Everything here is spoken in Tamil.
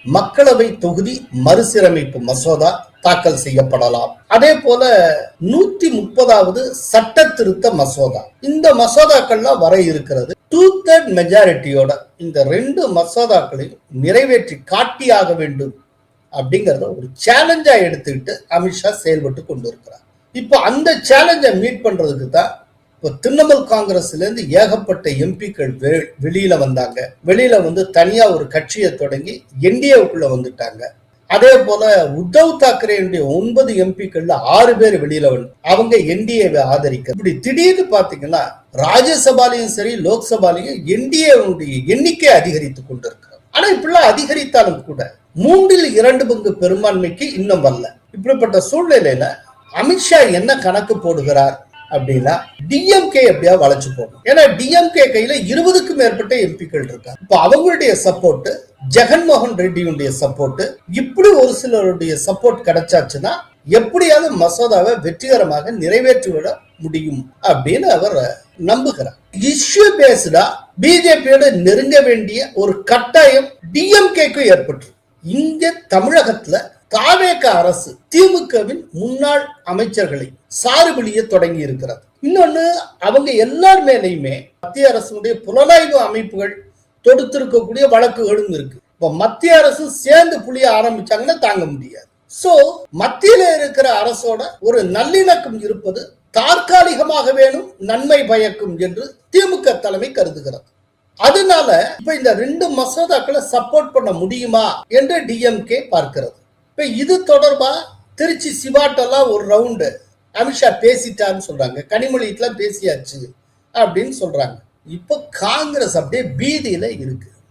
மக்களவை தொகுதி மறுசீரமைப்பு மசோதா தாக்கல் செய்யப்படலாம். அதே போல 130வது சட்ட திருத்த மசோதா, இந்த மசோதாக்கள்லாம் வர இருக்கிறது. 2/3 மெஜாரிட்டியோட இந்த 2 மசோதாக்களையும் நிறைவேற்றி காட்டியாக வேண்டும் அப்படிங்கறத ஒரு சேலஞ்சா எடுத்துக்கிட்டு அமித்ஷா செயல்பட்டு கொண்டு இருக்கிறார். இப்போ அந்த சேலஞ்சை மீட் பண்றதுக்கு தான் இப்போ திரிணாமுல் காங்கிரஸ்ல இருந்து ஏகப்பட்ட எம்பிக்கள் வெளியில வந்தாங்க. வெளியில வந்து தனியா ஒரு கட்சியை தொடங்கி என்டிஏவுக்குள்ள வந்துட்டாங்க. அதே போல உத்தவ் தாக்கரேனுடைய 9 எம்பிக்கள்ல 6 பேர் வெளியில வந்து அவங்க என்டிஏவை ஆதரிக்க. இப்படி திடீர்னு பாத்தீங்கன்னா ராஜ்யசபாலையும் சரி லோக்சபாலையும் என்டிஏவுடைய எண்ணிக்கை அதிகரித்து கொண்டிருக்கிறது. ஆனா இப்படிலாம் அதிகரித்தாலும் கூட 3/2 பங்கு பெரும்பான்மைக்கு இன்னும் வரல. இப்படிப்பட்ட சூழ்நிலையில அமித்ஷா என்ன கணக்கு போடுகிறார் அப்படின்னா டிஎம்கே எப்படியா வளைச்சு போடும். ஏன்னா டிஎம்கே கையில 20க்கும் மேற்பட்ட எம்பிக்கள் இருக்காங்க. இப்ப அவங்களுடைய சப்போர்ட், ஜெகன்மோகன் ரெட்டியுடைய சப்போர்ட், இப்படி ஒரு சிலருடைய சப்போர்ட் கிடைச்சாச்சுன்னா எப்படியாவது மசோதாவை வெற்றிகரமாக நிறைவேற்றிவிட முடியும் அப்படின்னு அவர் நம்புகிறார். இஷ்யூ பேஸ்டா பிஜேபியோட நெருங்க வேண்டிய ஒரு கட்டாயம் டிஎம்கேக்கு ஏற்பட்டு இங்க தமிழகத்துல தாவேக அரசு திமுகவின் முன்னாள் அமைச்சர்களை சாறுபிழிய தொடங்கி இருக்கிறது. இன்னொன்னு, அவங்க எல்லார் மேலையுமே மத்திய அரசுடைய புலனாய்வு அமைப்புகள் தொடுத்திருக்கக்கூடிய வழக்குகளும் இருக்கு. இப்ப மத்திய அரசு சேர்ந்து புளிய ஆரம்பிச்சாங்கன்னா தாங்க முடியாது. சோ மத்தியில இருக்கிற அரசோட ஒரு நல்லிணக்கம் இருப்பது தற்காலிகமாக வேணும், நன்மை பயக்கும் என்று திமுக தலைமை கருதுகிறது. அதனால இப்ப இந்த 2 மசோதாக்களை சப்போர்ட் பண்ண முடியுமா என்று டிஎம்கே பார்க்கிறது. இப்ப இது தொடர்பா திருச்சி சிவாட்டெல்லாம் ஒரு ரவுண்டு அமித்ஷா பேசிட்டான்னு சொல்றாங்க. கனிமொழிக்கெல்லாம் பேசியாச்சு அப்படின்னு சொல்றாங்க. இப்ப காங்கிரஸ் அப்படியே பீதியில இருக்கு.